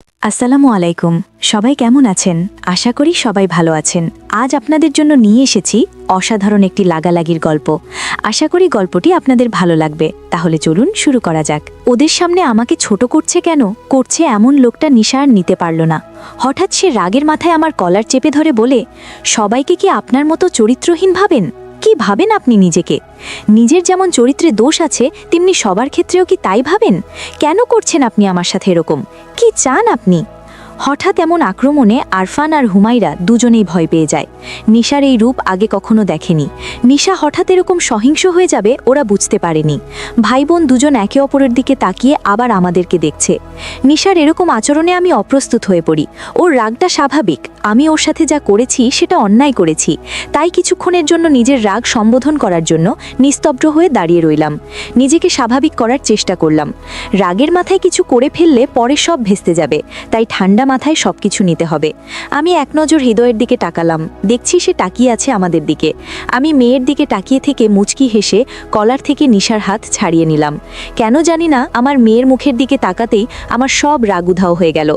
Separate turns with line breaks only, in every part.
আসসালামু আলাইকুম। সবাই কেমন আছেন? আশা করি সবাই ভালো আছেন। আজ আপনাদের জন্য নিয়ে এসেছি অসাধারণ একটি লাগালাগির গল্প। আশা করি গল্পটি আপনাদের ভালো লাগবে। তাহলে চলুন শুরু করা যাক। ওদের সামনে আমাকে ছোট করছে কেন করছে এমন লোকটা নিশা আর নিতে পারল না। হঠাৎ সে রাগের মাথায় আমার কলার চেপে ধরে বলে, সবাইকে কি আপনার মতো চরিত্রহীন ভাবেন? কি ভাবেন আপনি নিজেকে? নিজের যেমন চরিত্রে দোষ আছে তেমনি সবার ক্ষেত্রেও কি তাই ভাবেন? কেন করছেন আপনি আমার সাথে এরকম? কি চান আপনি? হঠাৎ এমন আক্রমণে আরফান আর হুমাইরা দুজনেই ভয় পেয়ে যায়। নিশার এই রূপ আগে কখনো দেখেনি। নিশা হঠাৎ এরকম সহিংস হয়ে যাবে ওরা বুঝতে পারেনি। ভাই বোন দুজন একে অপরের দিকে তাকিয়ে আবার আমাদেরকে দেখছে। নিশার এরকম আচরণে আমি অপ্রস্তুত হয়ে পড়ি। ওর রাগটা স্বাভাবিক, আমি ওর সাথে যা করেছি সেটা অন্যায় করেছি। তাই কিছুক্ষণের জন্য নিজের রাগ সম্বোধন করার জন্য নিস্তব্ধ হয়ে দাঁড়িয়ে রইলাম। নিজেকে স্বাভাবিক করার চেষ্টা করলাম। রাগের মাথায় কিছু করে ফেললে পরে সব ভেস্তে যাবে, তাই ঠান্ডা মাথায় সবকিছু নিতে হবে। আমি এক নজর হৃদয়ের দিকে তাকালাম, দেখছি সে তাকিয়ে আছে আমাদের দিকে। আমি মেয়ের দিকে তাকিয়ে থেকে মুচকি হেসে কলার থেকে নিশার হাত ছাড়িয়ে নিলাম। কেন জানি না আমার মেয়ের মুখের দিকে তাকাতেই আমার সব রাগ উধাও হয়ে গেল।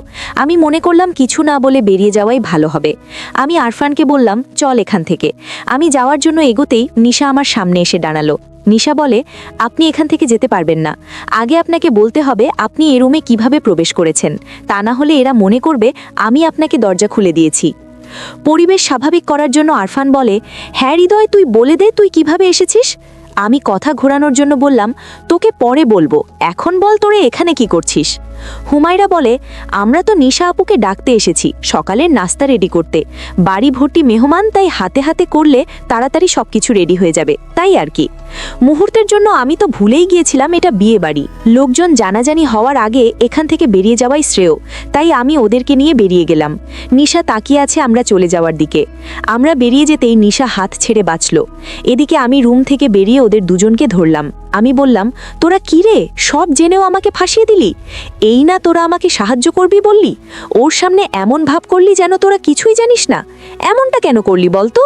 আমি মনে করলাম কিছু না বলে বেরিয়ে যাওয়াই ভালো হবে। আমি আরফানকে বললাম, চল এখান থেকে। আমি যাওয়ার জন্য এগোতেই নিশা আমার সামনে এসে দাঁড়ালো। নিশা বলে, আপনি এখান থেকে যেতে পারবেন না। আগে আপনাকে বলতে হবে আপনি এ রুমে কিভাবে প্রবেশ করেছেন, তা না হলে এরা মনে করবে আমি আপনাকে দরজা খুলে দিয়েছি। পরিবেশ স্বাভাবিক করার জন্য আরফান বলে, হ্যাঁ হৃদয়, তুই বলে দে তুই কিভাবে এসেছিস। আমি কথা ঘোরানোর জন্য বললাম, তোকে পরে বলবো, এখন বল তোরে এখানে কি করছিস। হুমাইরা বলে, আমরা তো নিশা আপুকে ডাকতে এসেছি সকালের নাস্তা রেডি করতে। বাড়ি ভর্তি মেহমান, তাই হাতে হাতে করলে তাড়াতাড়ি সবকিছু রেডি হয়ে যাবে, তাই আর কি। মুহূর্তের জন্য আমি তো ভুলেই গিয়েছিলাম এটা বিয়ে বাড়ি। লোকজন জানাজানি হওয়ার আগে এখান থেকে বেরিয়ে যাওয়াই শ্রেয়, তাই আমি ওদেরকে নিয়ে বেরিয়ে গেলাম। নিশা তাকিয়ে আছে আমরা চলে যাওয়ার দিকে। আমরা বেরিয়ে যেতেই নিশা হাত ছেড়ে বাঁচল। এদিকে আমি রুম থেকে বেরিয়ে ওদের দুজনকে ধরলাম। আমি বললাম, তোরা কি রে, সব জেনেও আমাকে ফাঁসিয়ে দিলি? এই না তোরা আমাকে সাহায্য করবি বললি, ওর সামনে এমন ভাব করলি যেন তোরা কিছুই জানিস না। এমনটা কেন করলি বলতো?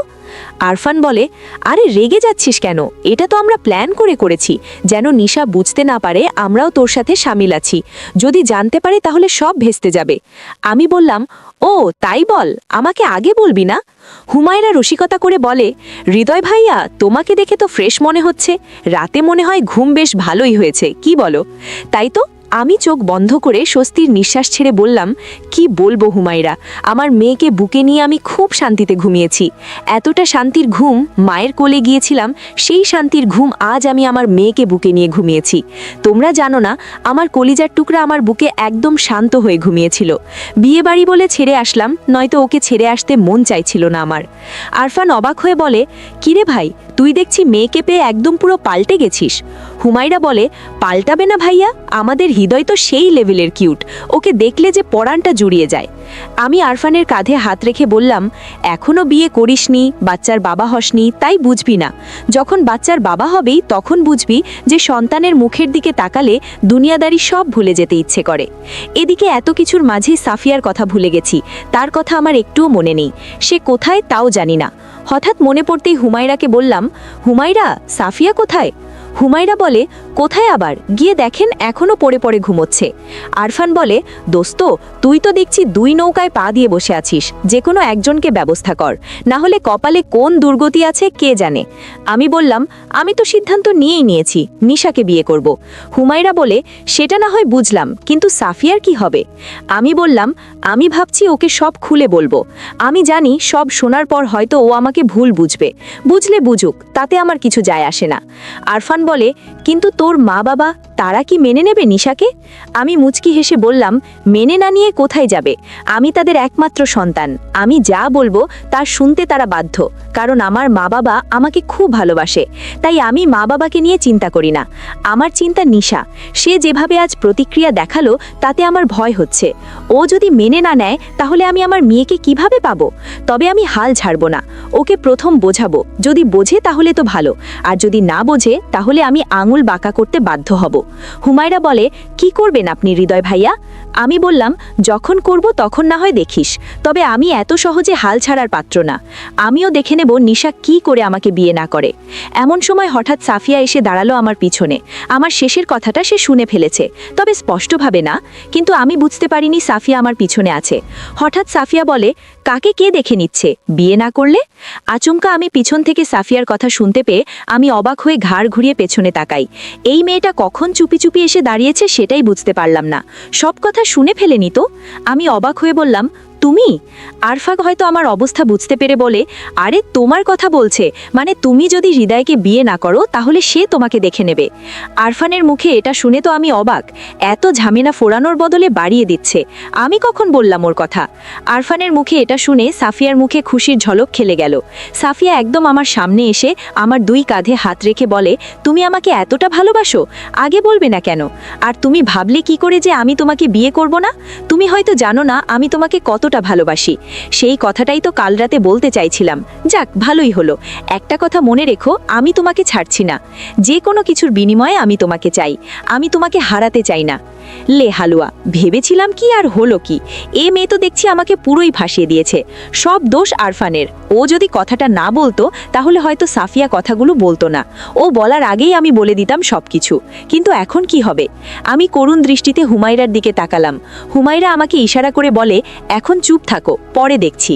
আরফান বলে, আরে রেগে যাচ্ছিস কেন? এটা তো আমরা প্ল্যান করে করেছি, যেন নিশা বুঝতে না পারে আমরাও তোর সাথে সামিল আছি। যদি জানতে পারে তাহলে সব ভেস্তে যাবে। আমি বললাম, ও তাই বল, আমাকে আগে বলবি না? হুমায়রা রসিকতা করে বলে, হৃদয় ভাইয়া, তোমাকে দেখে তো ফ্রেশ মনে হচ্ছে, রাতে মনে হয় ঘুম বেশ ভালোই হয়েছে, কি বলো? তাই তো। আমি চোখ বন্ধ করে স্বস্তির নিঃশ্বাস ছেড়ে বললাম, কি বলবো হুমায়রা, আমার মেয়েকে বুকে নিয়ে আমি খুব শান্তিতে ঘুমিয়েছি। এতটা শান্তির ঘুম মায়ের কোলে গিয়েছিলাম, সেই শান্তির ঘুম আজ আমি আমার মেয়েকে বুকে নিয়ে ঘুমিয়েছি। তোমরা জানো না, আমার কলিজার টুকরা আমার বুকে একদম শান্ত হয়ে ঘুমিয়েছিল। বিয়ে বাড়ি বলে ছেড়ে আসলাম, নয়তো ওকে ছেড়ে আসতে মন চাইছিল না আমার। আরফান অবাক হয়ে বলে, কিরে ভাই, তুই দেখছি মেয়েকে পেয়ে একদম পুরো পাল্টে গেছিস। হুমায়রা বলে, পাল্টাবে না ভাইয়া, আমাদের হৃদয় তো সেই লেভেলের কিউট, ওকে দেখলে যে পরাণটা জুড়িয়ে যায়। আমি আরফানের কাঁধে হাত রেখে বললাম, এখনো বিয়ে করিসনি, বাচ্চার বাবা হসনি, তাই বুঝবি না। যখন বাচ্চার বাবা হবেই তখন বুঝবি যে সন্তানের মুখের দিকে তাকালে দুনিয়াদারি সব ভুলে যেতে ইচ্ছে করে। এদিকে এত কিছুর মাঝেই সাফিয়ার কথা ভুলে গেছি। তার কথা আমার একটুও মনে নেই, সে কোথায় তাও জানি না। হঠাৎ মনে পড়তেই হুমায়রাকে বললাম, হুমায়রা, সাফিয়া কোথায়? হুমায়রা বলে, কোথায় আবার, গিয়ে দেখেন এখনো পড়ে পড়ে ঘুমোচ্ছে। আরফান বলে, দোস্ত, তুই তো দেখছি দুই নৌকায় পা দিয়ে বসে আছিস, যে কোনো একজনকে ব্যবস্থা কর, না হলে কপালে কোন দুর্গতি আছে কে জানে। আমি বললাম, আমি তো সিদ্ধান্ত নিয়েই নিয়েছি, নিশাকে বিয়ে করব। হুমায়রা বলে, সেটা না হয় বুঝলাম, কিন্তু সাফিয়ার কি হবে? আমি বললাম, আমি ভাবছি ওকে সব খুলে বলবো। আমি জানি সব শোনার পর হয়তো ও আমাকে ভুল বুঝবে, বুঝলে বুঝুক, তাতে আমার কিছু যায় আসে না। আরফান বলে, কিন্তু তোর মা বাবা, তারা কি মেনে নেবে নিশাকে? আমি মুচকি হেসে বললাম, মেনে না নিয়ে কোথায় যাবে? আমি তাদের একমাত্র সন্তান, আমি যা বলবো তা শুনতে তারা বাধ্য, কারণ আমার মা বাবা আমাকে খুব ভালোবাসে। তাই আমি মা বাবাকে নিয়ে চিন্তা করি না, আমার চিন্তা নিশা। সে যেভাবে আজ প্রতিক্রিয়া দেখালো তাতে আমার ভয় হচ্ছে। ও যদি মেনে না নেয় তাহলে আমি আমার মেয়েকে কিভাবে পাবো? তবে আমি হাল ছাড়ব না, ওকে প্রথম বোঝাবো, যদি বোঝে তাহলে তো ভালো, আর যদি না বোঝে তাহলে আমি আঙুল বাঁকা করতে বাধ্য হব। হুমায়রা বলে, কি করবেন আপনি হৃদয় ভাইয়া? আমি বললাম, যখন করব তখন না হয় দেখিস, তবে আমি এত সহজে হাল ছাড়ার পাত্র না। আমিও দেখে নেব নিশা কি করে আমাকে বিয়ে না করে। এমন সময় হঠাৎ সাফিয়া এসে দাঁড়ালো আমার পিছনে। আমার শেষের কথাটা সে শুনে ফেলেছে, তবে স্পষ্টভাবে না, কিন্তু আমি বুঝতে পারিনি সাফিয়া আমার পিছনে আছে। হঠাৎ সাফিয়া বলে, কাকে কে দেখে নিচ্ছে, বিয়ে না করলে? আচমকা আমি পিছন থেকে সাফিয়ার কথা শুনতে পেয়ে আমি অবাক হয়ে ঘাড় ঘুরিয়ে পেছনে তাকাই। এই মেয়েটা কখন চুপি চুপি এসে দাঁড়িয়েছে সেটাই বুঝতে পারলাম না। সব কথা শুনে ফেলেনি তো? আমি অবাক হয়ে বললাম, তুমি? আরফাক হয়তো আমার অবস্থা বুঝতে পেরে বলে, আরে তোমার কথা বলছে, মানে তুমি যদি হৃদয়কে বিয়ে না করো তাহলে সে তোমাকে দেখে নেবে। আরফানের মুখে এটা শুনে তো আমি অবাক, এত ঝামেলা ফোরানোর বদলে বাড়িয়ে দিচ্ছে। আমি কখন বললাম ওর কথা? আরফানের মুখে এটা শুনে সাফিয়ার মুখে খুশির ঝলক খেলে গেল। সাফিয়া একদম আমার সামনে এসে আমার দুই কাঁধে হাত রেখে বলে, তুমি আমাকে এতটা ভালোবাসো, আগে বলবে না কেন? আর তুমি ভাবলে কি করে যে আমি তোমাকে বিয়ে করব না? তুমি হয়তো জানো না আমি তোমাকে কতটা ভালোবাসি। সেই কথাটাই তো কাল রাতে বলতে চাইছিলাম। যাক, ভালোই হলো। একটা কথা মনে রেখো, আমি তোমাকে ছাড়ছি না। যে কোনো কিছুর বিনিময়ে আমি তোমাকে চাই, আমি তোমাকে হারাতে চাই না। লে হালুয়া, ভেবেছিলাম কি আর হলো কি, এ মেয়ে তো দেখছি আমাকে পুরোই ভাসিয়ে দিয়েছে। সব দোষ আরফানের। ও যদি কথাটা না বলতো তাহলে হয়তো সাফিয়া কথাগুলো বলতো না। ও বলার আগেই আমি বলে দিতাম সবকিছু। কিন্তু এখন কি হবে? আমি করুণ দৃষ্টিতে হুমায়রার দিকে তাকালাম। হুমায়রা আমাকে ইশারা করে বলে, এখন চুপ থাকো, পরে দেখছি।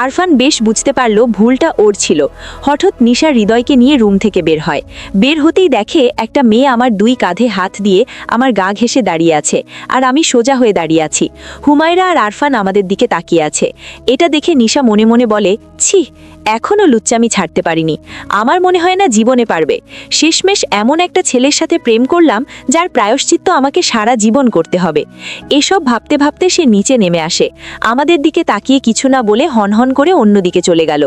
আরফান বেশ বুঝতে পারলো ভুলটা ওর ছিল। হঠাৎ নিশা হৃদয়কে নিয়ে রুম থেকে বের হয়। বের হতেই দেখে একটা মেয়ে আমার দুই কাঁধে হাত দিয়ে আমার গা ঘেঁষে দাঁড়িয়ে আছে, আর আমি সোজা হয়ে দাঁড়িয়ে আছি। হুমায়রা আর আরফান আমাদের দিকে তাকিয়ে আছে। এটা দেখে নিশা মনে মনে বলে, ছি, এখনও লুচ্চামি ছাড়তে পারিনি। আমার মনে হয় না জীবনে পারবে। শেষমেশ এমন একটা ছেলের সাথে প্রেম করলাম যার প্রায়শ্চিত্ত আমাকে সারা জীবন করতে হবে। এসব ভাবতে ভাবতে সে নিচে নেমে আসে। আমাদের দিকে তাকিয়ে কিছু না বলে হনহন করে অন্যদিকে চলে গেল।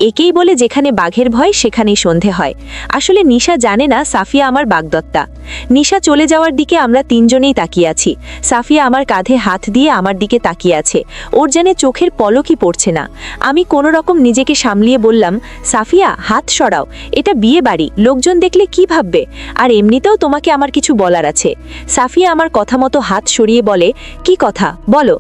একেই বলে যেখানে বাঘের ভয় সেখানেই সন্ধে হয়। আসলে নিশা জানে না সাফিয়া আমার বাগদত্তা। নিশা চলে যাওয়ার দিকে আমরা তিনজনেই তাকিয়ে আছি। সাফিয়া আমার কাঁধে হাত দিয়ে আমার দিকে তাকিয়ে আছে। ওর যেন চোখের পলকই পড়ছে না। আমি কোনো রকম নিজেকে সামলিয়ে বললাম, সাফিয়া, হাত সরাও, এটা বিয়ে বাড়ি, লোকজন দেখলে কি ভাববে? আর এমনিতেও তোমাকে আমার কিছু বলার আছে। সাফিয়া আমার কথা মতো হাত সরিয়ে বলে, কি কথা বলো?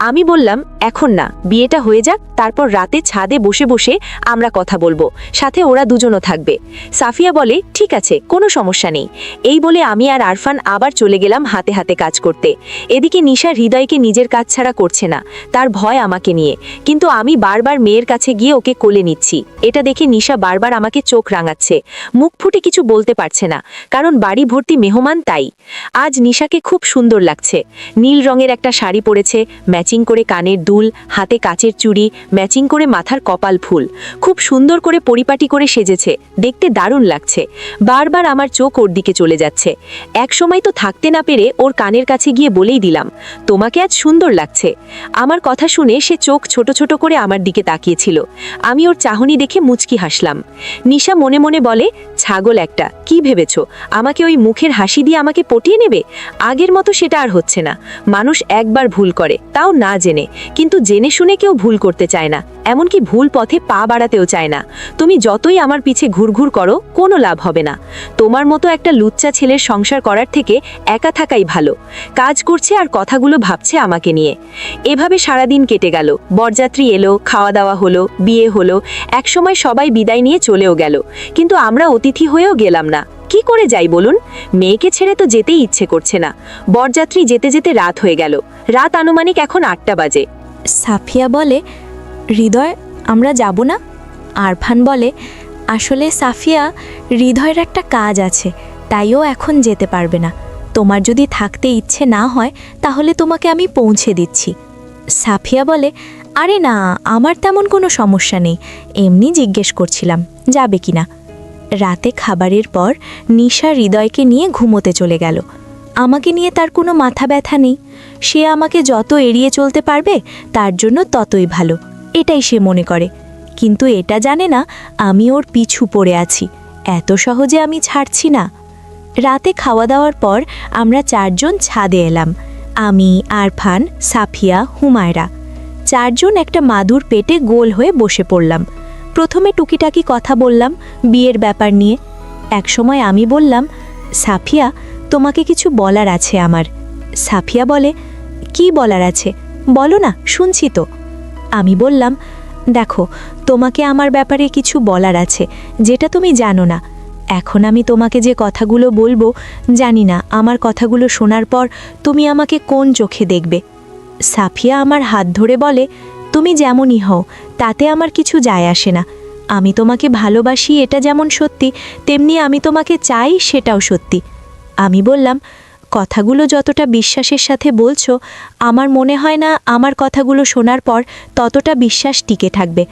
আমি বললাম, এখন না, বিয়েটা হয়ে যাক, তারপর রাতে ছাদে বসে বসে আমরা কথা বলবো, সাথে ওরা দুজনও থাকবে। সাফিয়া বলে, ঠিক আছে, কোনো সমস্যা নেই। এই বলে আমি আর আরফান আবার চলে গেলাম হাতে হাতে কাজ করতে। এদিকে নিশা হৃদয়কে নিজের কাজ ছাড়া করছে না, তার ভয় আমাকে নিয়ে। কিন্তু আমি বারবার মেয়ের কাছে গিয়ে ওকে কোলে নিচ্ছি। এটা দেখে নিশা বারবার আমাকে চোখ রাঙাচ্ছে। মুখ ফুটে কিছু বলতে পারছে না, কারণ বাড়ি ভর্তি মেহমান তাই। আজ নিশাকে খুব সুন্দর লাগছে। নীল রঙের একটা শাড়ি পরেছে, ম্যাচিং করে কানের দুল, হাতে কাচের চুড়ি, ম্যাচিং করে মাথার কপাল ফুল। খুব সুন্দর করে পরিপাটি করে সেজেছে, দেখতে দারুণ লাগছে। বারবার আমার চোখ ওর দিকে চলে যাচ্ছে। এক সময় তো থাকতে না পেরে ওর কানের কাছে গিয়ে বলেই দিলাম, তোমাকে আজ সুন্দর লাগছে। আমার কথা শুনে সে চোখ ছোট ছোট করে আমার দিকে তাকিয়েছিল। আমি ওর চাহনি দেখে মুচকি হাসলাম। নিশা মনে মনে বলে, ছাগল একটা, কি ভেবেছ আমাকে ওই মুখের হাসি দিয়ে আমাকে পটিয়ে নেবে? আগের মতো সেটা আর হচ্ছে না। মানুষ একবার ভুল করে, তাও না জেনে, কিন্তু জেনে শুনে কেউ ভুল করতে চায় না, এমনকি ভুল পথে পা বাড়াতেও চায় না। তুমি যতই আমার পিছে ঘুরঘুর করো, কোনো লাভ হবে না। তোমার মতো একটা লুচ্চা ছেলের সংসার করার থেকে একা থাকাই ভালো। কাজ করছে আর কথাগুলো ভাবছে আমাকে নিয়ে। এভাবে সারাদিন কেটে গেল। বরযাত্রী এলো, খাওয়া দাওয়া হলো, বিয়ে হলো। একসময় সবাই বিদায় নিয়ে চলেও গেল, কিন্তু আমরা অতিথি হয়েও গেলাম না। কি করে যাই বলুন? মেয়েকে ছেড়ে তো যেতেই ইচ্ছে করছে না। বরযাত্রী যেতে যেতে রাত হয়ে গেল। রাত আনুমানিক এখন 8টা বাজে।
সাফিয়া বলে, হৃদয়, আমরা যাব না? আরফান বলে, আসলে সাফিয়া, হৃদয়ের একটা কাজ আছে, তাইও এখন যেতে পারবে না। তোমার যদি থাকতে ইচ্ছে না হয় তাহলে তোমাকে আমি পৌঁছে দিচ্ছি। সাফিয়া বলে, আরে না, আমার তেমন কোনো সমস্যা নেই, এমনি জিজ্ঞেস করছিলাম যাবে কি না। রাতে খাবারের পর নিশা হৃদয়কে নিয়ে ঘুমোতে চলে গেল। আমাকে নিয়ে তার কোনো মাথা ব্যথা নেই। সে আমাকে যত এড়িয়ে চলতে পারবে তার জন্য ততই ভালো, এটাই সে মনে করে। কিন্তু এটা জানে না আমি ওর পিছু পড়ে আছি, এত সহজে আমি ছাড়ছি না। রাতে খাওয়া দাওয়ার পর আমরা 4 জন ছাদে এলাম। আমি, আরফান, সাফিয়া, হুমায়রা। 4 জন একটা মাদুর পেটে গোল হয়ে বসে পড়লাম। প্রথমে টুকিটাকি কথা বললাম বিয়ের ব্যাপার নিয়ে। একসময় আমি বললাম, সাফিয়া, তোমাকে কিছু বলার আছে আমার। সাফিয়া বলে, কি বলার আছে বলো না, শুনছি তো। আমি বললাম, দেখো, তোমাকে আমার ব্যাপারে কিছু বলার আছে যেটা তুমি জানো না। এখন আমি তোমাকে যে কথাগুলো বলবো, জানি না আমার কথাগুলো শোনার পর তুমি আমাকে কোন চোখে দেখবে। সাফিয়া আমার হাত ধরে বলে, তুমি যেমনই হও তাতে আমার কিছু যায় আসে না। আমি তোমাকে ভালোবাসি এটা যেমন সত্যি, তেমনি আমি তোমাকে চাই সেটাও সত্যি। আমি বললাম, কথাগুলো যতটা বিশ্বাসের সাথে বলছো, আমার মনে হয় না আমার কথাগুলো শোনার পর ততটা বিশ্বাস টিকে থাকবে।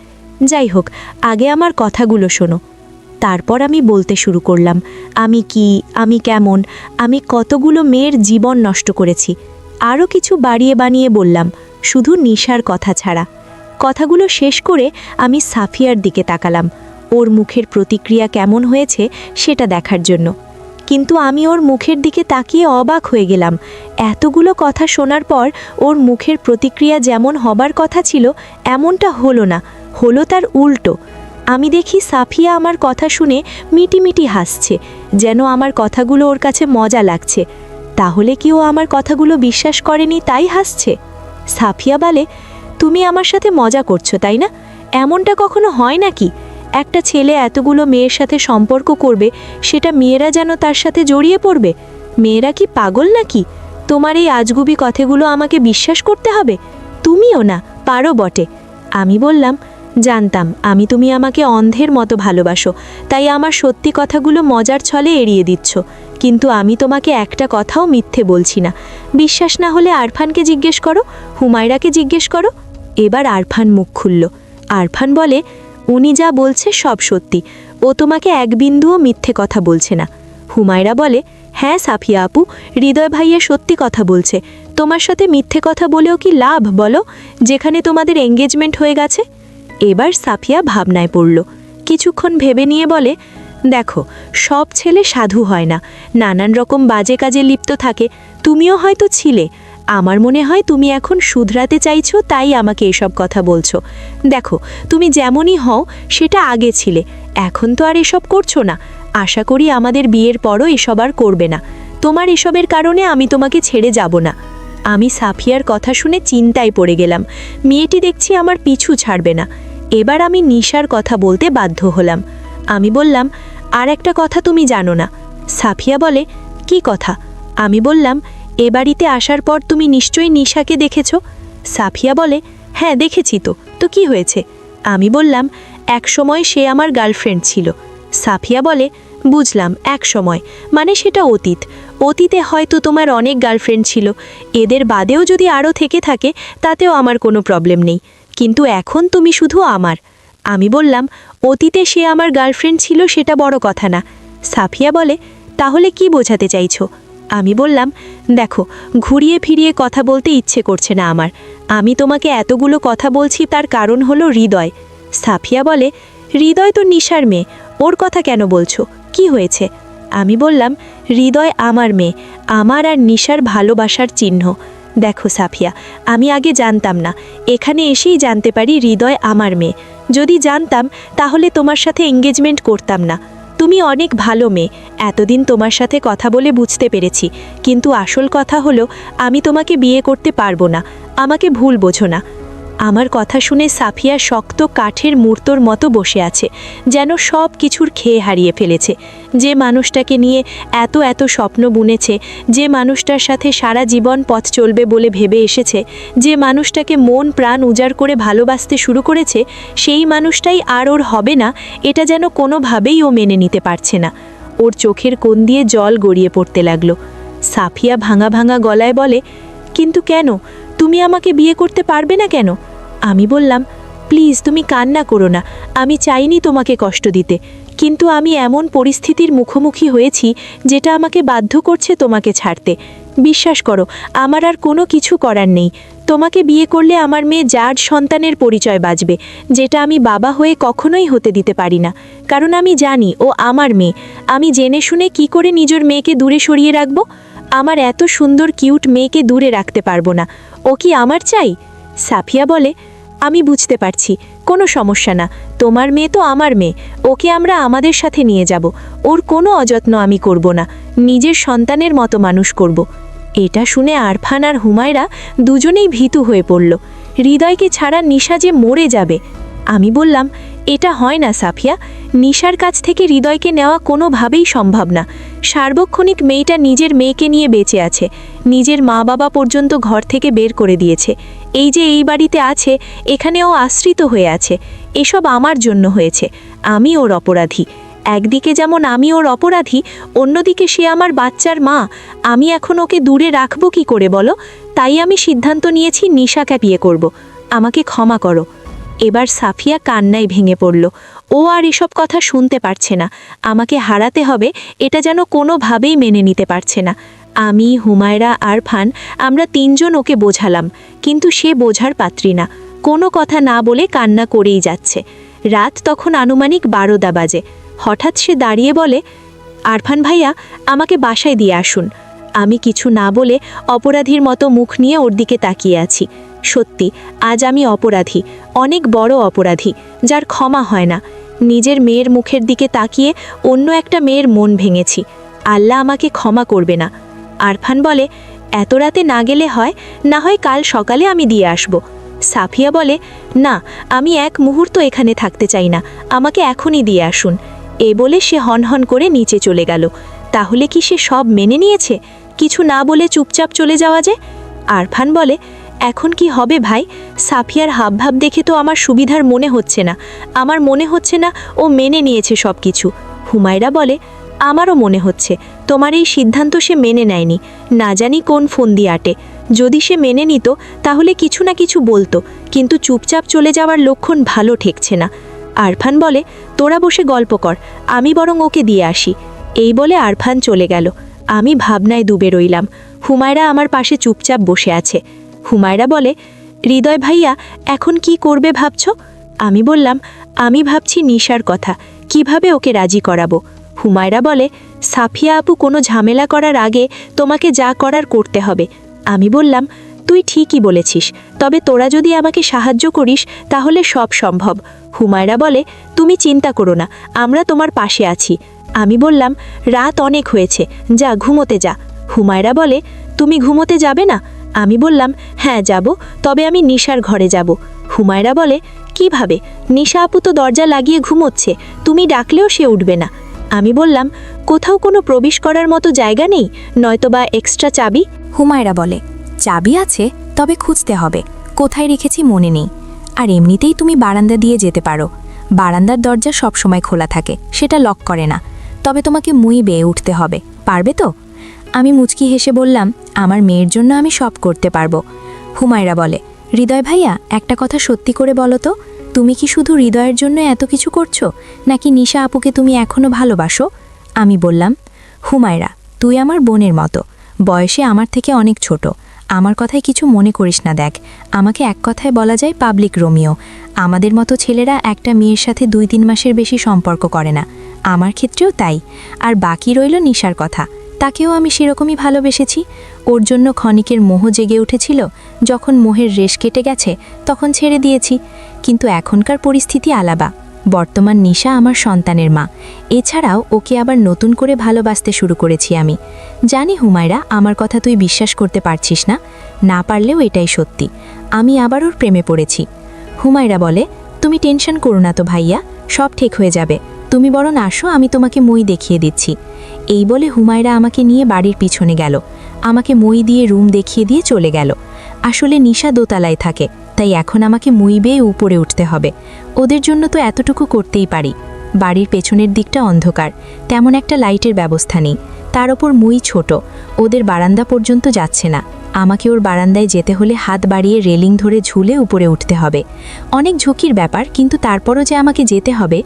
যাই হোক, আগে আমার কথাগুলো শোনো। তারপর আমি বলতে শুরু করলাম, আমি কি, আমি কেমন, আমি কতগুলো মেয়ের জীবন নষ্ট করেছি। আরও কিছু বাড়িয়ে বানিয়ে বললাম, শুধু নিশার কথা ছাড়া। কথাগুলো শেষ করে আমি সাফিয়ার দিকে তাকালাম, ওর মুখের প্রতিক্রিয়া কেমন হয়েছে সেটা দেখার জন্য। কিন্তু আমি ওর মুখের দিকে তাকিয়ে অবাক হয়ে গেলাম। এতগুলো কথা শোনার পর ওর মুখের প্রতিক্রিয়া যেমন হবার কথা ছিল এমনটা হলো না, হলো তার উল্টো। আমি দেখি সাফিয়া আমার কথা শুনে মিটিমিটি হাসছে, যেন আমার কথাগুলো ওর কাছে মজা লাগছে। তাহলে কি ও আমার কথাগুলো বিশ্বাস করেনি তাই হাসছে? সাফিয়া বলে, তুমি আমার সাথে মজা করছো তাই না? এমনটা কখনো হয় নাকি? একটা ছেলে এতগুলো মেয়ের সাথে সম্পর্ক করবে, সেটা মেয়েরা যেন তার সাথে জড়িয়ে পড়বে? মেয়েরা কি পাগল নাকি? তোমার এই আজগুবি কথাগুলো আমাকে বিশ্বাস করতে হবে? তুমিও না পারো বটে। আমি বললাম, জানতাম তুমি আমাকে অন্ধের মতো ভালোবাসো, তাই আমার সত্যি কথাগুলো মজার ছলে এড়িয়ে দিচ্ছ। কিন্তু আমি তোমাকে একটা কথাও মিথ্যে বলছি না। বিশ্বাস না হলে আরফানকে জিজ্ঞেস করো, হুমায়রাকে জিজ্ঞেস করো। এবার আরফান মুখ খুলল। আরফান বলে, উনি যা বলছে সব সত্যি, ও তোমাকে এক বিন্দুও মিথ্যে কথা বলছে না। হুমায়রা বলে, হ্যাঁ সাফিয়া আপু, হৃদয় ভাইয়া সত্যি কথা বলছে। তোমার সাথে মিথ্যে কথা বলেও কি লাভ বলো, যেখানে তোমাদের এঙ্গেজমেন্ট হয়ে গেছে? এবার সাফিয়া ভাবনায় পড়ল। কিছুক্ষণ ভেবে নিয়ে বলে, দেখো, সব ছেলে সাধু হয় না, নানান রকম বাজে কাজে লিপ্ত থাকে। তুমিও হয়তো ছিলে। আমার মনে হয় তুমি এখন শুধরাতে চাইছো, তাই আমাকে এসব কথা বলছো। দেখো, তুমি যেমনই হও সেটা আগে ছিলে, এখন তো আর এসব করছো না। আশা করি আমাদের বিয়ের পরও এসব আর করবে না। তোমার এসবের কারণে আমি তোমাকে ছেড়ে যাব না। আমি সাফিয়ার কথা শুনে চিন্তায় পড়ে গেলাম। মেয়েটি দেখছি আমার পিছু ছাড়বে না। এবার আমি নিশার কথা বলতে বাধ্য হলাম। আমি বললাম, আর একটা কথা তুমি জানো না। সাফিয়া বলে, কি কথা? আমি বললাম, এ বাড়িতে আসার পর তুমি নিশ্চয়ই নিশাকে দেখেছ। সাফিয়া বলে, হ্যাঁ দেখেছি তো, তো কি হয়েছে? আমি বললাম, এক সময় সে আমার গার্লফ্রেন্ড ছিল। সাফিয়া বলে, বুঝলাম, এক সময় মানে সেটা অতীত। অতীতে হয়তো তোমার অনেক গার্লফ্রেন্ড ছিল, এদের বাদেও যদি আরও থেকে থাকে তাতেও আমার কোনো প্রবলেম নেই, কিন্তু এখন তুমি শুধু আমার। আমি বললাম, অতীতে সে আমার গার্লফ্রেন্ড ছিল সেটা বড় কথা না। সাফিয়া বলে, তাহলে কি বোঝাতে চাইছো? আমি বললাম, দেখো, ঘুরিয়ে ফিরিয়ে কথা বলতে ইচ্ছে করছে না আমার। আমি তোমাকে এতগুলো কথা বলছি তার কারণ হলো হৃদয়। সাফিয়া বলে, হৃদয় তো নিশার মেয়ে, ওর কথা কেন বলছো? কি হয়েছে? আমি বললাম, হৃদয় আমার মেয়ে, আমার আর নিশার ভালোবাসার চিহ্ন। দেখো সাফিয়া, আমি আগে জানতাম না, এখানে এসেই জানতে পারি হৃদয় আমার মেয়ে। যদি জানতাম তাহলে তোমার সাথে এঙ্গেজমেন্ট করতাম না। তুমি অনেক ভালো মেয়ে, এতদিন তোমার সাথে কথা বলে বুঝতে পেরেছি। কিন্তু আসল কথা হলো, আমি তোমাকে বিয়ে করতে পারবো না। আমাকে ভুল বোঝো না। আমার কথা শুনে সাফিয়া শক্ত কাঠের মূর্তর মতো বসে আছে, যেন সব কিছুর খেয়ে হারিয়ে ফেলেছে। যে মানুষটাকে নিয়ে এত এত স্বপ্ন বুনেছে, যে মানুষটার সাথে সারা জীবন পথ চলবে বলে ভেবে এসেছে, যে মানুষটাকে মন প্রাণ উজাড় করে ভালোবাসতে শুরু করেছে, সেই মানুষটাই আর ওর হবে না, এটা যেন কোনোভাবেই ও মেনে নিতে পারছে না। ওর চোখের কোণ দিয়ে জল গড়িয়ে পড়তে লাগলো। সাফিয়া ভাঙা ভাঙা গলায় বলে, কিন্তু কেন? তুমি আমাকে বিয়ে করতে পারবে না কেন? আমি বললাম, প্লিজ তুমি কান্না করো না, আমি চাইনি তোমাকে কষ্ট দিতে, কিন্তু আমি এমন পরিস্থিতির মুখোমুখি হয়েছি যেটা আমাকে বাধ্য করছে তোমাকে ছাড়তে। বিশ্বাস করো, আমার আর কোনো কিছু করার নেই। তোমাকে বিয়ে করলে আমার মেয়ে যার সন্তানের পরিচয় বাঁচবে, যেটা আমি বাবা হয়ে কখনোই হতে দিতে পারি না। কারণ আমি জানি ও আমার মেয়ে। আমি জেনে শুনে কি করে নিজের মেয়েকে দূরে সরিয়ে রাখবো? আমার এত সুন্দর কিউট মেয়েকে দূরে রাখতে পারবো না। ও কি আমার চাই? সাফিয়া বলে, আমি বুঝতে পারছি, কোনো সমস্যা না। তোমার মেয়ে তো আমার মেয়ে, ওকে আমরা আমাদের সাথে নিয়ে যাব। ওর কোনো অযত্ন আমি করব না, নিজের সন্তানের মতো মানুষ করব। এটা শুনে আরফান আর হুমায়রা দুজনেই ভীতু হয়ে পড়ল। হৃদয়কে ছাড়া নিশা যে মরে যাবে। আমি বললাম, এটা হয় না সাফিয়া, নিশার কাছ থেকে হৃদয়কে নেওয়া কোনোভাবেই সম্ভব না। সার্বক্ষণিক মেয়েটা নিজের মেয়েকে নিয়ে বেঁচে আছে, নিজের মা বাবা পর্যন্ত ঘর থেকে বের করে দিয়েছে। এই যে এই বাড়িতে আছে, এখানেও আশ্রিত হয়ে আছে। এসব আমার জন্য হয়েছে, আমি ওর অপরাধী। একদিকে যেমন আমি ওর অপরাধী, অন্যদিকে সে আমার বাচ্চার মা। আমি এখন ওকে দূরে রাখবো কি করে বলো? তাই আমি সিদ্ধান্ত নিয়েছি নিশাকে বিয়ে করব। আমাকে ক্ষমা করো। এবার সাফিয়া কান্নায় ভেঙে পড়ল। ও আর এসব কথা শুনতে পারছে না। আমাকে হারাতে হবে এটা যেন কোনোভাবেই মেনে নিতে পারছে না। আমি, হুমায়রা, আরফান আমরা তিনজন ওকে বোঝালাম, কিন্তু সে বোঝার পাত্রী না। কোনো কথা না বলে কান্না করেই যাচ্ছে। রাত তখন আনুমানিক 12টা বাজে। হঠাৎ সে দাঁড়িয়ে বলে, আরফান ভাইয়া, আমাকে বাসায় দিয়ে আসুন। আমি কিছু না বলে অপরাধীর মতো মুখ নিয়ে ওর দিকে তাকিয়ে আছি। সত্যি, আজ আমি অপরাধী, অনেক বড় অপরাধী, যার ক্ষমা হয় না। নিজের মেয়ের মুখের দিকে তাকিয়ে অন্য একটা মেয়ের মন ভেঙেছি। আল্লাহ আমাকে ক্ষমা করবে না। আরফান বলে, এত রাতে না গেলে হয়, না হয় কাল সকালে আমি দিয়ে আসব। সাফিয়া বলে, না, আমি এক মুহূর্ত এখানে থাকতে চাই না, আমাকে এখনই দিয়ে আসুন। এ বলে সে হনহন করে নিচে চলে গেল। তাহলে কি সে সব মেনে নিয়েছে? কিছু না বলে চুপচাপ চলে যাওয়া যে? আরফান বলে, এখন কি হবে ভাই? সাফিয়ার হাবভাব দেখে তো আমার সুবিধার মনে হচ্ছে না। আমার মনে হচ্ছে না ও মেনে নিয়েছে সব কিছু। হুমায়রা বলে, আমারও মনে হচ্ছে তোমার এই সিদ্ধান্ত সে মেনে নেয়নি। না জানি কোন ফোন দিয়ে আটে। যদি সে মেনে নিত তাহলে কিছু না কিছু বলতো, কিন্তু চুপচাপ চলে যাওয়ার লক্ষণ ভালো ঠেকছে না। আরফান বলে, তোরা বসে গল্প কর, আমি বরং ওকে দিয়ে আসি। এই বলে আরফান চলে গেল। আমি ভাবনায় ডুবে রইলাম। হুমায়রা আমার পাশে চুপচাপ বসে আছে। হুমায়রা বলে, হৃদয় ভাইয়া, এখন কি করবে ভাবছ? আমি বললাম, আমি ভাবছি নিশার কথা, কিভাবে ওকে রাজি করাবো। হুমায়রা বলে, সাফিয়া আপু কোনো ঝামেলা করার আগে তোমাকে যা করার করতে হবে। আমি বললাম, তুই ঠিকই বলেছিস, তবে তোরা যদি আমাকে সাহায্য করিস তাহলে সব সম্ভব। হুমায়রা বলে, তুমি চিন্তা করো না, আমরা তোমার পাশে আছি। আমি বললাম, রাত অনেক হয়েছে, যা ঘুমোতে যা। হুমায়রা বলে, তুমি ঘুমোতে যাবে না? আমি বললাম, হ্যাঁ যাব, তবে আমি নিশার ঘরে যাব। হুমায়রা বলে, কিভাবে? নিশা আপু তো দরজা লাগিয়ে ঘুমোচ্ছে, তুমি ডাকলেও সে উঠবে না। আমি বললাম, কোথাও কোনো প্রবেশ করার মতো জায়গা নেই, নয়তোবা এক্সট্রা চাবি?
হুমায়রা বলে, চাবি আছে, তবে খুঁজতে হবে, কোথায় রেখেছি মনে নেই। আর এমনিতেই তুমি বারান্দা দিয়ে যেতে পারো, বারান্দার দরজা সব সময় খোলা থাকে, সেটা লক করে না। তবে তোমাকে মুই বেয়ে উঠতে হবে, পারবে তো? আমি মুচকি হেসে বললাম, আমার মেয়ের জন্য আমি সব করতে পারবো। হুমায়রা বলে, হৃদয় ভাইয়া, একটা কথা সত্যি করে বলো তো, তুমি কি শুধু হৃদয়ের জন্য এত কিছু করছো, নাকি নিশা আপুকে তুমি এখনও ভালোবাসো? আমি বললাম, হুমায়রা, তুই আমার বোনের মতো, বয়সে আমার থেকে অনেক ছোট। আমার কথায় কিছু মনে করিস না। দেখ, আমাকে এক কথায় বলা যায় পাবলিক রোমিও। আমাদের মতো ছেলেরা একটা মেয়ের সাথে 2-3 মাসের বেশি সম্পর্ক করে না, আমার ক্ষেত্রেও তাই। আর বাকি রইল নিশার কথা, তাকেও আমি সেরকমই ভালোবেসেছি। ওর জন্য ক্ষণিকের মোহ জেগে উঠেছিল, যখন মোহের রেশ কেটে গেছে তখন ছেড়ে দিয়েছি। কিন্তু এখনকার পরিস্থিতি আলাদা। বর্তমান নিশা আমার সন্তানের মা, এছাড়াও ওকে আবার নতুন করে ভালোবাসতে শুরু করেছি আমি। জানি হুমায়রা, আমার কথা তুই বিশ্বাস করতে পারছিস না, না পারলেও এটাই সত্যি, আমি আবার ওর প্রেমে পড়েছি। হুমায়রা বলে, তুমি টেনশন করো না তো ভাইয়া, সব ঠিক হয়ে যাবে। তুমি বরং আসো, আমি তোমাকে মই দেখিয়ে দিচ্ছি। এই বলে হুমায়রা আমাকে নিয়ে বাড়ির পিছনে গেল, আমাকে মই দিয়ে রুম দেখিয়ে দিয়ে চলে গেল। আসলে নিশা দোতলায় থাকে, তাই এখন আমাকে মই বেয়ে উপরে উঠতে হবে। ওদের জন্য তো এতটুকু করতেই পারি। বাড়ির পেছনের দিকটা অন্ধকার, তেমন একটা লাইটের ব্যবস্থা নেই, তার ওপর মই ছোট, ওদের বারান্দা পর্যন্ত যাচ্ছে না। আমাকে ওর বারান্দায় যেতে হলে হাত বাড়িয়ে রেলিং ধরে ঝুলে উপরে উঠতে হবে। অনেক ঝুঁকির ব্যাপার, কিন্তু তারপরও যে আমাকে যেতে হবে,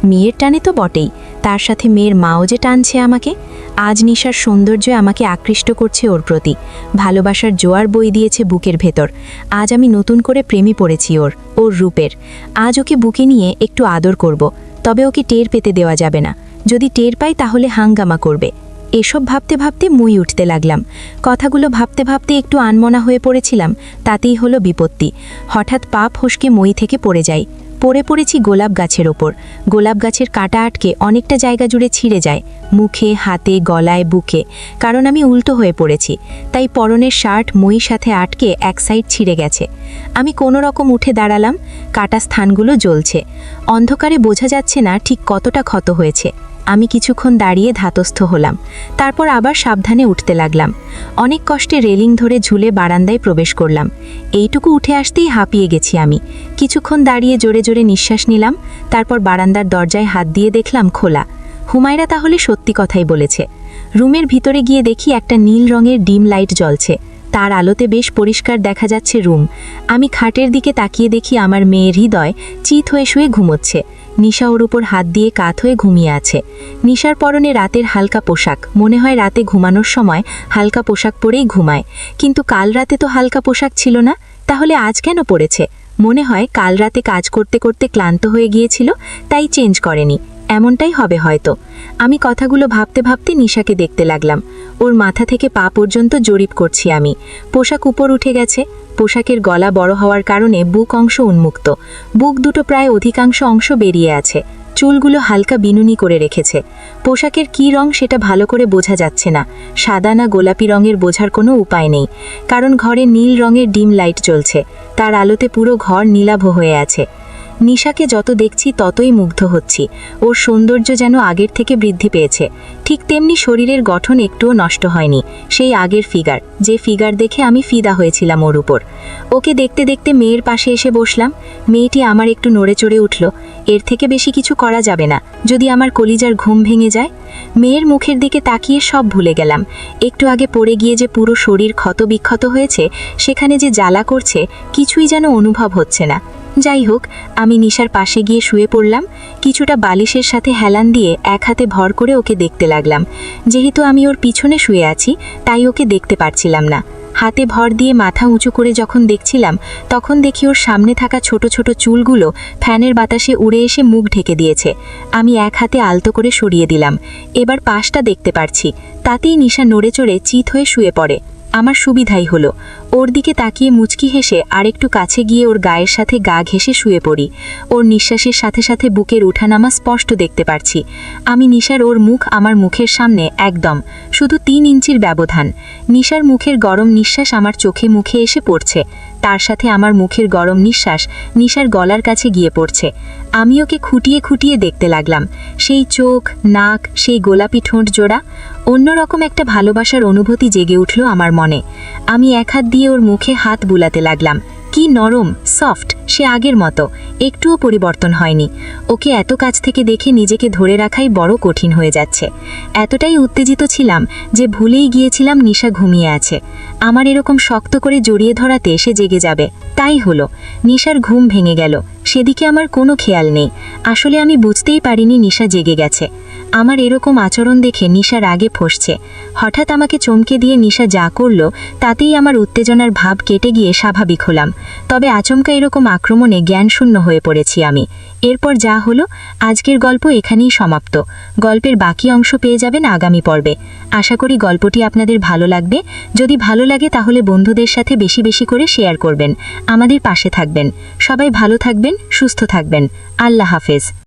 মেয়ের টানে তো বটেই, তার সাথে মেয়ের মাও যে টানছে আমাকে। আজ নিশার সৌন্দর্য আমাকে আকৃষ্ট করছে ওর প্রতি, ভালোবাসার জোয়ার বই দিয়েছে বুকের ভেতর। আজ আমি নতুন করে প্রেমে পড়েছি ওর রূপের। আজ ওকে বুকে নিয়ে একটু আদর করব, তবে ওকে টের পেতে দেওয়া যাবে না। যদি টের পাই তাহলে হাঙ্গামা করবে। এসব ভাবতে ভাবতে মই উঠতে লাগলাম। কথাগুলো ভাবতে ভাবতে একটু আনমনা হয়ে পড়েছিলাম, তাতেই হলো বিপত্তি। হঠাৎ পা ফসকে মই থেকে পড়ে যাই। পড়ে পড়েছি গোলাপ গাছের ওপর। গোলাপ গাছের কাঁটা আটকে অনেকটা জায়গা জুড়ে ছিঁড়ে যায়, মুখে, হাতে, গলায়, বুকে। কারণ আমি উল্টো হয়ে পড়েছি, তাই পরনের শার্ট মইর সাথে আটকে এক সাইড ছিঁড়ে গেছে। আমি কোনো রকম উঠে দাঁড়ালাম। কাটা স্থানগুলো জ্বলছে। অন্ধকারে বোঝা যাচ্ছে না ঠিক কতটা ক্ষত হয়েছে। আমি কিছুক্ষণ দাঁড়িয়ে ধাতস্থ হলাম, তারপর আবার সাবধানে উঠতে লাগলাম। অনেক কষ্টে রেলিং ধরে ঝুলে বারান্দায় প্রবেশ করলাম। এইটুকু উঠে আসতেই হাঁপিয়ে গেছি আমি। কিছুক্ষণ দাঁড়িয়ে জোরে জোরে নিঃশ্বাস নিলাম, তারপর বারান্দার দরজায় হাত দিয়ে দেখলাম খোলা। হুমায়রা তাহলে সত্যি কথাই বলেছে। রুমের ভিতরে গিয়ে দেখি একটা নীল রঙের ডিম লাইট জ্বলছে। তার আলোতে বেশ পরিষ্কার দেখা যাচ্ছে রুম। আমি খাটের দিকে তাকিয়ে দেখি আমার মেয়ের হৃদয় চিত হয়ে শুয়ে ঘুমোচ্ছে। নিশা ওর উপর হাত দিয়ে কাত হয়ে ঘুমিয়ে আছে। নিশার পরনে রাতের হালকা পোশাক, মনে হয় রাতে ঘুমানোর সময় হালকা পোশাক পরেই ঘুমায়। কিন্তু কাল রাতে তো হালকা পোশাক ছিল না, তাহলে আজ কেন পরেছে? মনে হয় কাল রাতে কাজ করতে করতে ক্লান্ত হয়ে গিয়েছিল, তাই চেঞ্জ করেনি। এমনটাই হবে হয়তো। আমি কথাগুলো ভাবতে ভাবতে নিশাকে দেখতে লাগলাম। ওর মাথা থেকে পা পর্যন্ত জরিপ করছি আমি। পোশাক উপর উঠে গেছে। পোশাকের গলা বড় হওয়ার কারণে বুক অংশ উন্মুক্ত। বুক দুটো প্রায় অধিকাংশ অংশ বেরিয়ে আছে। চুলগুলো হালকা বিনুনি করে রেখেছে। পোশাকের কী রং সেটা ভালো করে বোঝা যাচ্ছে না। সাদা না গোলাপি রঙের বোঝার কোনো উপায় নেই, কারণ ঘরে নীল রঙের ডিম লাইট জ্বলছে। তার আলোতে পুরো ঘর নীলাভ হয়ে আছে। নিশাকে যত দেখছি ততই মুগ্ধ হচ্ছি। ওর সৌন্দর্য যেন আগের থেকে বৃদ্ধি পেয়েছে। ঠিক তেমনি শরীরের গঠন একটুও নষ্ট হয়নি। সেই আগের ফিগার, যে ফিগার দেখে আমি ফিদা হয়েছিলাম ওর উপর। ওকে দেখতে দেখতে মেয়ের পাশে এসে বসলাম। মেয়েটি আমার একটু নড়ে চড়ে উঠল। এর থেকে বেশি কিছু করা যাবে না, যদি আমার কলিজার ঘুম ভেঙে যায়। মেয়ের মুখের দিকে তাকিয়ে সব ভুলে গেলাম। একটু আগে পড়ে গিয়ে যে পুরো শরীর ক্ষত বিক্ষত হয়েছে, সেখানে যে জ্বালা করছে, কিছুই যেন অনুভব হচ্ছে না। যাই হোক, আমি নিশার পাশে গিয়ে শুয়ে পড়লাম। কিছুটা বালিশের সাথে হেলান দিয়ে এক হাতে ভর করে ওকে দেখতে লাগলাম। যেহেতু আমি ওর পিছনে শুয়ে আছি, তাই ওকে দেখতে পারছিলাম না। হাতে ভর দিয়ে মাথা উঁচু করে যখন দেখছিলাম, তখন দেখি ওর সামনে থাকা ছোট ছোট চুলগুলো ফ্যানের বাতাসে উড়ে এসে মুখ ঢেকে দিয়েছে। আমি এক হাতে আলতো করে সরিয়ে দিলাম। এবার পাশটা দেখতে পারছি। তাতেই নিশা নড়ে চড়ে চিত হয়ে শুয়ে পড়ে। আমার সুবিধাই হলো। ওর দিকে তাকিয়ে মুচকি হেসে আরেকটু কাছে গিয়ে ওর গায়ের সাথে গা ঘেঁষে শুয়ে পড়ি। ওর নিঃশ্বাসের সাথে সাথে বুকের উঠানামা স্পষ্ট দেখতে পারছি। আমি নিশার ওর মুখ আমার মুখের সামনে একদম, শুধু 3 ইঞ্চির ব্যবধান। নিশার মুখের গরম নিঃশ্বাস আমার চোখে মুখে এসে পড়ছে। তার সাথে আমার মুখের গরম নিঃশ্বাস নিশার গলার কাছে গিয়ে পড়ছে। আমি ওকে খুঁটিয়ে খুঁটিয়ে দেখতে লাগলাম। সেই চোখ, নাক, সেই গোলাপি ঠোঁট জোড়া। অন্যরকম একটা ভালোবাসার অনুভূতি জেগে উঠল আমার মনে। আমি এক হাত দিয়ে ওর মুখে হাত বুলাতে লাগলাম। কি নরম, সফট, সে আগের মতো, একটুও পরিবর্তন হয়নি। ওকে এত কাছ থেকে দেখে নিজেকে ধরে রাখাই বড় কঠিন হয়ে যাচ্ছে। এতটাই উত্তেজিত ছিলাম যে ভুলেই গিয়েছিলাম নিশা ঘুমিয়ে আছে। আমার এরকম শক্ত করে জড়িয়ে ধরাতে সে জেগে যাবে। তাই হলো, নিশার ঘুম ভেঙে গেল। সেদিকে আমার কোনো খেয়াল নেই। আসলে আমি বুঝতেই পারিনি নিশা জেগে গেছে। আমার এরকম আচরণ দেখে নিশা রাগে ফসছে। হঠাৎ আমাকে চমকে দিয়ে নিশা যা করল, তাতেই আমার উত্তেজনার ভাব কেটে গিয়ে স্বাভাবিক হলাম। তবে আচমকা এরকম আক্রমণে জ্ঞানশূন্য হয়ে পড়েছি আমি। এরপর যা হলো, আজকের গল্প এখানেই সমাপ্ত। গল্পের বাকি অংশ পেয়ে যাবেন আগামী পর্বে। আশা করি গল্পটি আপনাদের ভালো লাগবে। যদি ভালো লাগে তাহলে বন্ধুদের সাথে বেশি বেশি করে শেয়ার করবেন। আমাদের পাশে থাকবেন। সবাই ভালো থাকবেন, সুস্থ থাকবেন। আল্লাহ হাফেজ।